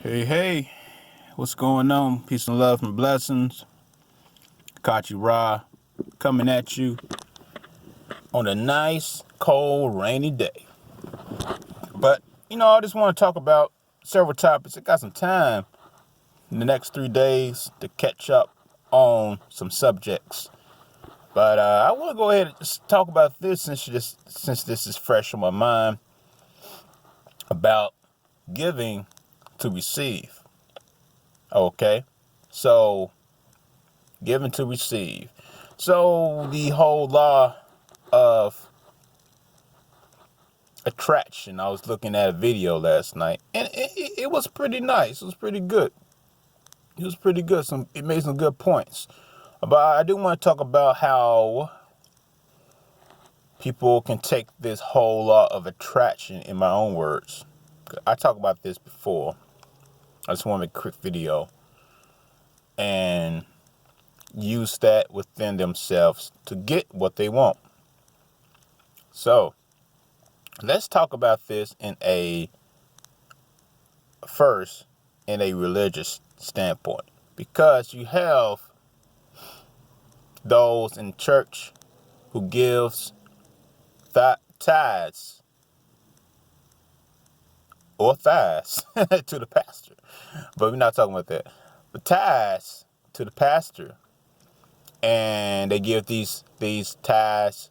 Hey, hey, what's going on? Peace and love and blessings. Kachi Ra coming at you on a nice, cold, rainy day. But, I just want to talk about several topics. I got some time in the next 3 days to catch up on some subjects. But I want to go ahead and just talk about this since this is fresh on my mind about giving to receive. Okay? So, giving to receive. So the whole law of attraction, I was looking at a video last night, and it was pretty nice. It was pretty good. It was pretty good. It made some good points. But I do want to talk about how people can take this whole law of attraction in my own words. I talked about this before. I just want to make a quick video and use that within themselves to get what they want. So, let's talk about this in a religious standpoint, because you have those in church who gives tithes or thighs to the pastor, but we're not talking about that. But tithes to the pastor, and they give these tithes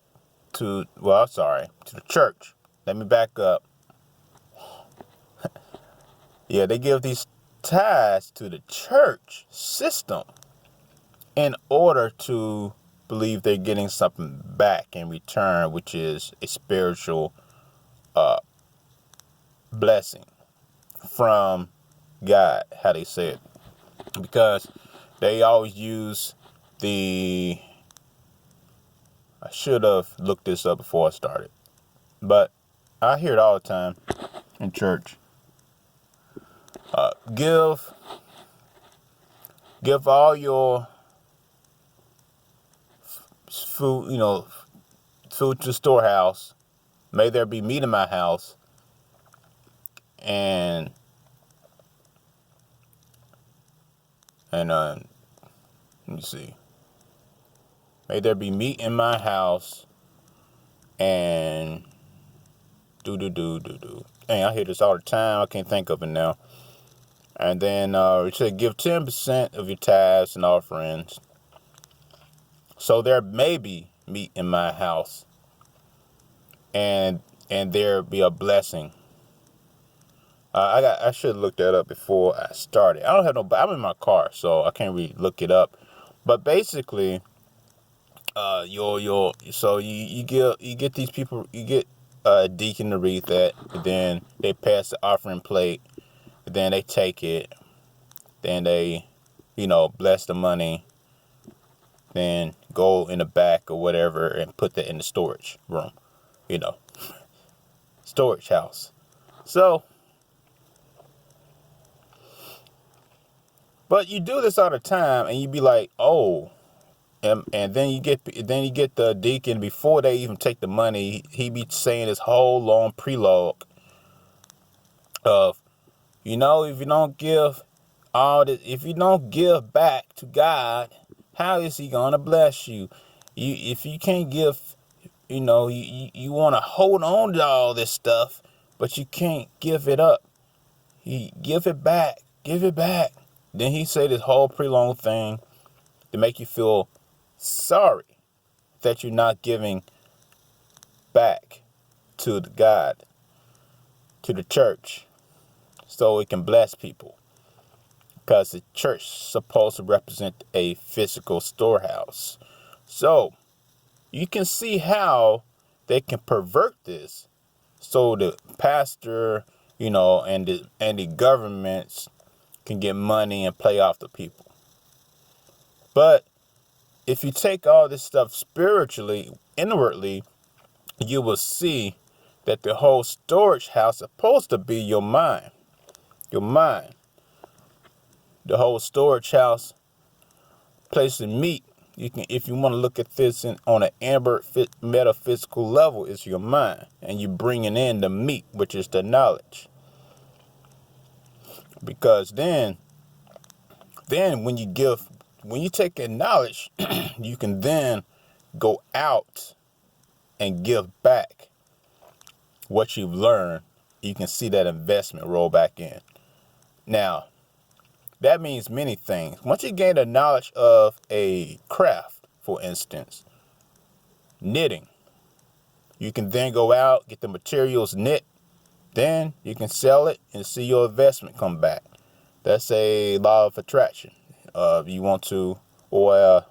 to the church. Let me back up. Yeah, they give these tithes to the church system in order to believe they're getting something back in return, which is a spiritual blessing from God, how they say it. Because they always use I should have looked this up before I started, but I hear it all the time in church. Give all your food, food to the storehouse. May there be meat in my house. And let me see. May there be meat in my house. And do. Dang, I hear this all the time. I can't think of it now. And then it said give 10% of your tithes and offerings. So there may be meat in my house, and there be a blessing. I should have looked that up before I started. I don't have I'm in my car, so I can't really look it up. But basically, you get these people, you get a deacon to read that, and then they pass the offering plate, and then they take it, then they, bless the money, then go in the back or whatever and put that in the storage room, storage house. So, but you do this all the time, and you be like, oh, and then you get the deacon before they even take the money. He be saying this whole long prelogue of, if you don't give if you don't give back to God, how is He gonna bless you? If you can't give, you want to hold on to all this stuff, but you can't give it up. Give it back. Then he say this whole prolonged thing to make you feel sorry that you're not giving back to the God, to the church, so it can bless people. Because the church is supposed to represent a physical storehouse. So you can see how they can pervert this, so the pastor, and the governments can get money and play off the people. But if you take all this stuff spiritually, inwardly, you will see that the whole storage house is supposed to be your mind. Your mind. The whole storage house, placing meat. You can, if you want to look at this on an metaphysical level, it's your mind, and you bringing in the meat, which is the knowledge. Because then when you take in knowledge, you can then go out and give back what you've learned. You can see that investment roll back in. Now, that means many things. Once you gain the knowledge of a craft, for instance, knitting, you can then go out, get the materials knit, then you can sell it and see your investment come back. That's a law of attraction. You want to, or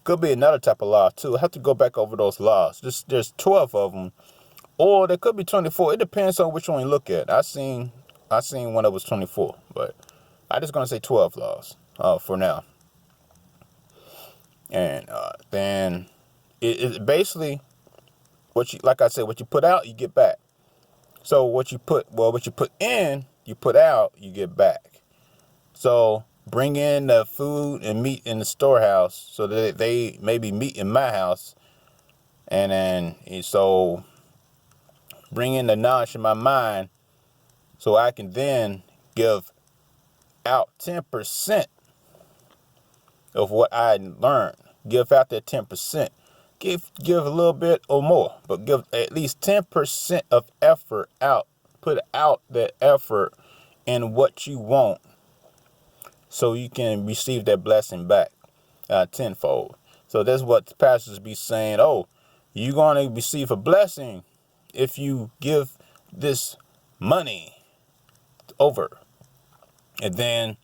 could be another type of law too. I have to go back over those laws. There's 12 of them, or there could be 24. It depends on which one you look at. I seen one that was 24, but I'm just gonna say 12 laws for now. And then it basically like I said, what you put out, you get back. So what you put in, you put out, you get back. So bring in the food and meat in the storehouse so that they maybe meet in my house. And then, so bring in the knowledge in my mind so I can then give out 10% of what I learned. Give out that 10%. Give a little bit or more, but give at least 10% of effort out. Put out that effort in what you want so you can receive that blessing back tenfold. So that's what the pastors be saying. Oh, you're going to receive a blessing if you give this money over. And then,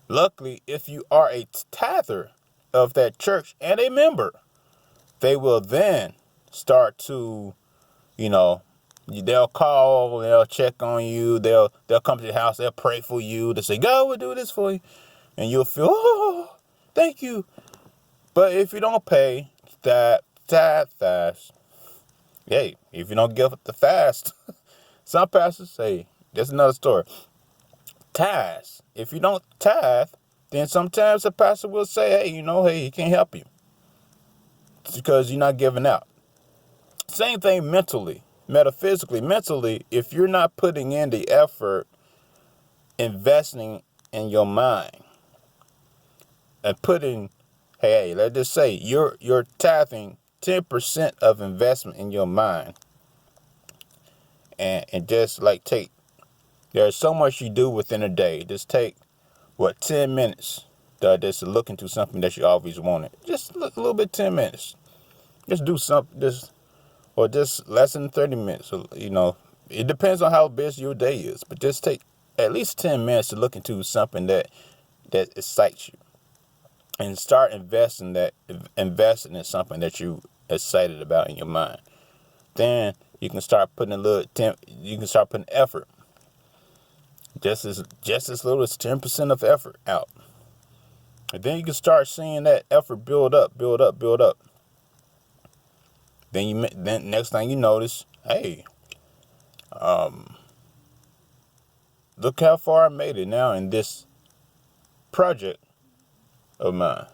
luckily, if you are a tither of that church and a member, they will then start to, they'll call, they'll check on you, they'll come to your house, they'll pray for you, they'll say, God will do this for you. And you'll feel, oh, thank you. But if you don't pay that fast, hey, if you don't give the fast, some pastors say, there's another story. Tithes. If you don't tithe, then sometimes the pastor will say, hey, he can't help you. It's because you're not giving out. Same thing mentally, metaphysically, mentally, if you're not putting in the effort, investing in your mind, and putting, hey, let's just say you're tithing 10% of investment in your mind. And just there's so much you do within a day. Just take, 10 minutes just to look into something that you always wanted. Just look a little bit, 10 minutes. Just do something, just less than 30 minutes. It depends on how busy your day is, but just take at least 10 minutes to look into something that excites you. And start investing in something that you excited about in your mind. Then you can start putting effort. Just as little as 10% of effort out. And then you can start seeing that effort build up. Then next thing you notice, hey, look how far I made it now in this project of mine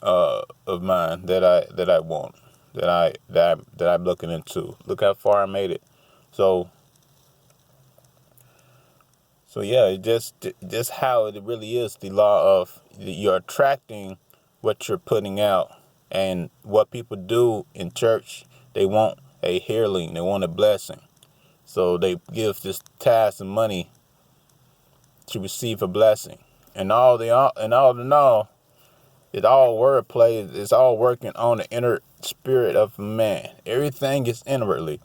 that I want, that I'm looking into. Look how far I made it. So yeah, just how it really is, the law of you're attracting what you're putting out. And what people do in church, they want a healing, they want a blessing. So they give this tithes and money to receive a blessing. And all in all, it's all wordplay. It's all working on the inner spirit of man. Everything is inwardly.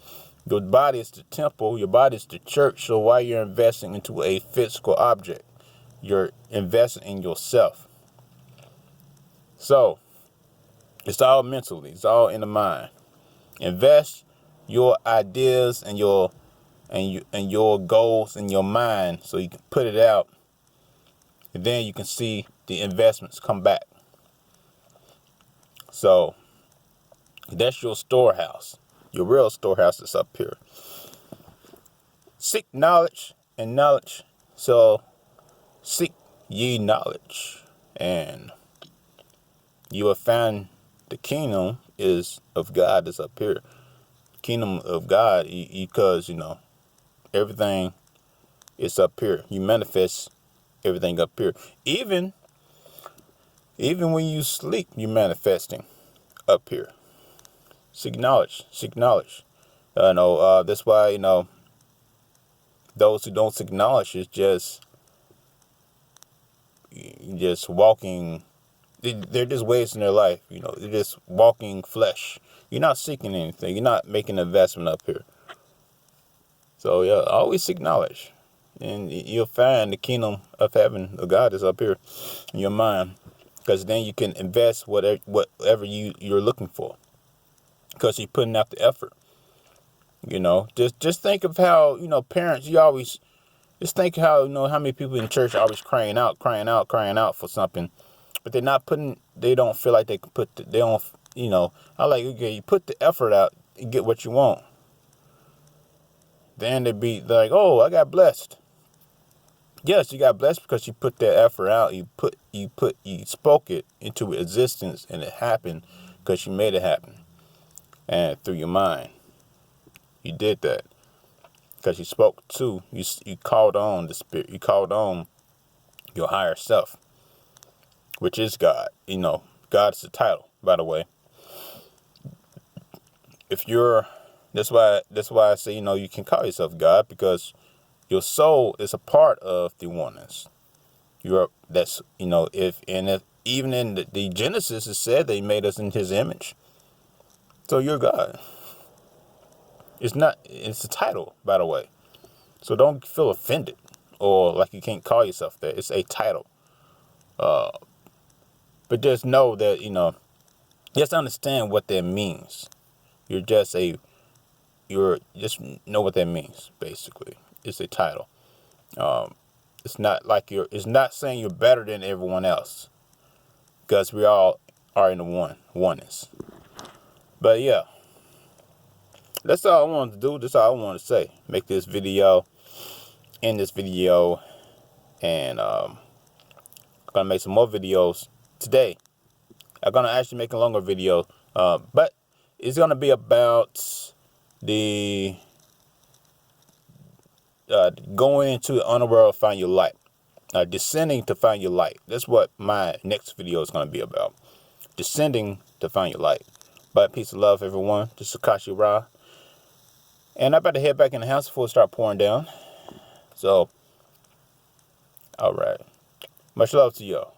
Your body is the temple. Your body is the church. So while you're investing into a physical object, you're investing in yourself. So it's all mentally. It's all in the mind. Invest your ideas and your goals in your mind so you can put it out, and then you can see the investments come back. So that's your storehouse. Your real storehouse is up here. Seek knowledge, and knowledge. So seek ye knowledge, and you will find the kingdom of God is up here. Kingdom of God, because everything It's up here. You manifest everything up here. Even when you sleep, you're manifesting up here. Seek knowledge. Seek knowledge. That's why, those who don't seek knowledge is just walking. They're just wasting their life. They're just walking flesh. You're not seeking anything. You're not making an investment up here. So yeah, always seek knowledge, and you'll find the kingdom of heaven of God is up here in your mind, because then you can invest whatever you're looking for, because you're putting out the effort. Just think of how parents. You always just think how how many people in church are always crying out for something, but they're not putting. They don't feel like they can put. They don't. I like, okay, you put the effort out, you get what you want. Then they're like, oh, I got blessed. Yes, you got blessed because you put that effort out. You spoke it into existence, and it happened because you made it happen. And through your mind, you did that because you spoke to, you called on the spirit. You called on your higher self, which is God. God is the title, by the way. That's why I say, you can call yourself God, because your soul is a part of the oneness. If even in the Genesis, it said they made us in his image. So you're God. It's a title, by the way. So don't feel offended or like you can't call yourself that. It's a title. But just know that, just understand what that means. Just know what that means, basically. It's a title. It's not saying you're better than everyone else, because we all are in the oneness. But yeah, that's all I wanted to do. That's all I wanted to say. Make this video, end this video, and I'm gonna make some more videos today. I'm gonna actually make a longer video, but it's gonna be about the going into the underworld, find your light. Descending to find your light. That's what my next video is going to be about. Descending to find your light. But peace and love, everyone. This is Akashi Ra. And I better head back in the house before it start pouring down. So, all right. Much love to y'all.